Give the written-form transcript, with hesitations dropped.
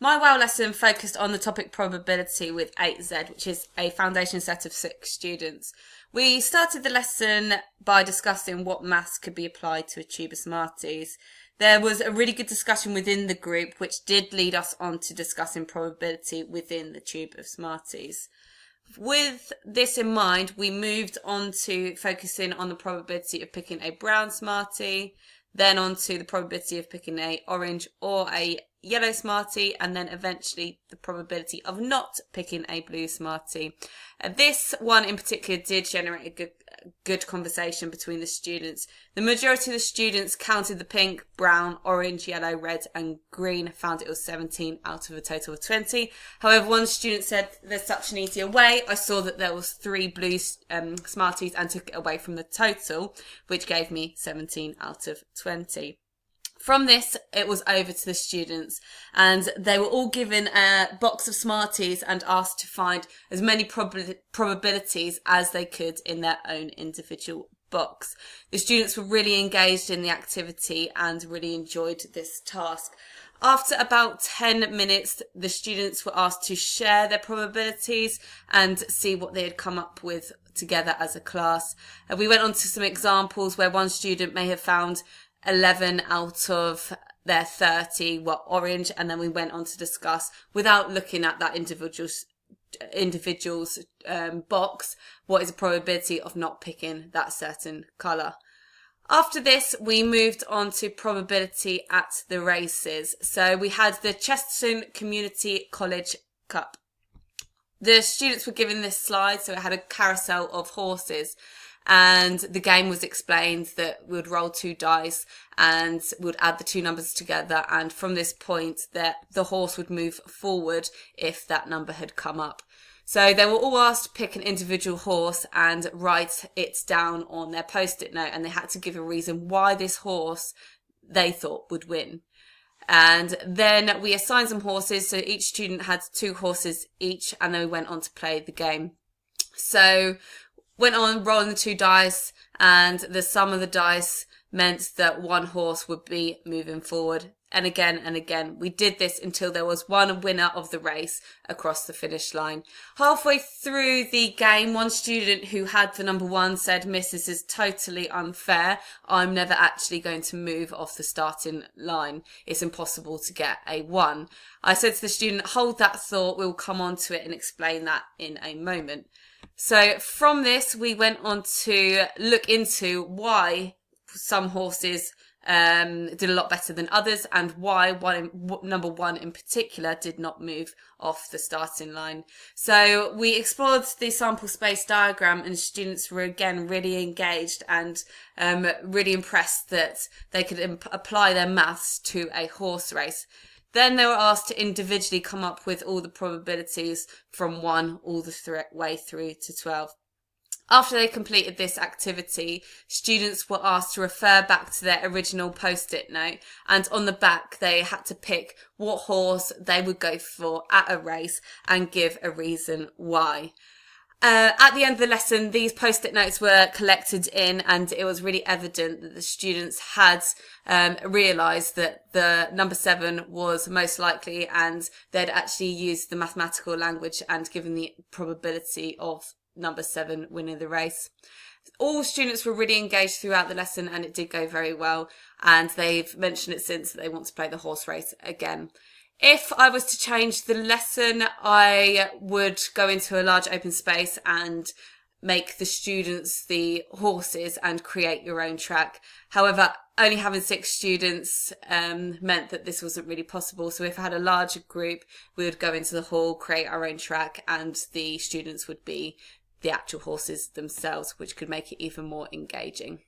My WoW lesson focused on the topic probability with 8Z, which is a foundation set of 6 students. We started the lesson by discussing what maths could be applied to Achieve Smarties. There was a really good discussion within the group, which did lead us on to discussing probability within the Tube of Smarties. With this in mind, we moved on to focusing on the probability of picking a brown Smartie, then on to the probability of picking a orange or a yellow Smartie, and then eventually the probability of not picking a blue Smartie. This one in particular did generate a good conversation between the students. The majority of the students counted the pink, brown, orange, yellow, red and green, found it was 17 out of a total of 20. However, one student said there's such an easier way. I saw that there was 3 blue Smarties and took it away from the total, which gave me 17 out of 20. From this, it was over to the students, and they were all given a box of Smarties and asked to find as many probabilities as they could in their own individual box. The students were really engaged in the activity and really enjoyed this task. After about 10 minutes, the students were asked to share their probabilities and see what they had come up with together as a class. We went on to some examples where one student may have found 11 out of their 30 were orange, and then we went on to discuss, without looking at that individual's box, what is the probability of not picking that certain colour. After this, we moved on to probability at the races. So we had the Chesterton Community College Cup. The students were given this slide, so it had a carousel of horses. And the game was explained that we would roll 2 dice and we would add the 2 numbers together, and from this point the horse would move forward if that number had come up. So they were all asked to pick an individual horse and write it down on their post-it note, and they had to give a reason why this horse they thought would win. And then we assigned some horses, so each student had 2 horses each, and then we went on to play the game. So went on rolling the 2 dice, and the sum of the dice meant that one horse would be moving forward. And again, we did this until there was one winner of the race across the finish line. Halfway through the game, one student who had the number 1 said, "Miss, this is totally unfair. I'm never actually going to move off the starting line. It's impossible to get a 1. I said to the student, "Hold that thought. We'll come on to it and explain that in a moment." So from this, we went on to look into why some horses did a lot better than others, and why number 1 in particular did not move off the starting line. So we explored the sample space diagram, and students were again really engaged and really impressed that they could apply their maths to a horse race. Then they were asked to individually come up with all the probabilities from 1 all the way through to 12. After they completed this activity, students were asked to refer back to their original post-it note, and on the back they had to pick what horse they would go for at a race and give a reason why. At the end of the lesson, these post-it notes were collected in, and it was really evident that the students had realised that the number 7 was most likely, and they'd actually used the mathematical language and given the probability of number 7 winning the race. All students were really engaged throughout the lesson, and it did go very well, and they've mentioned it since that they want to play the horse race again. If I was to change the lesson, I would go into a large open space and make the students the horses and create your own track. However, only having 6 students meant that this wasn't really possible. So if I had a larger group, we would go into the hall, create our own track, and the students would be the actual horses themselves, which could make it even more engaging.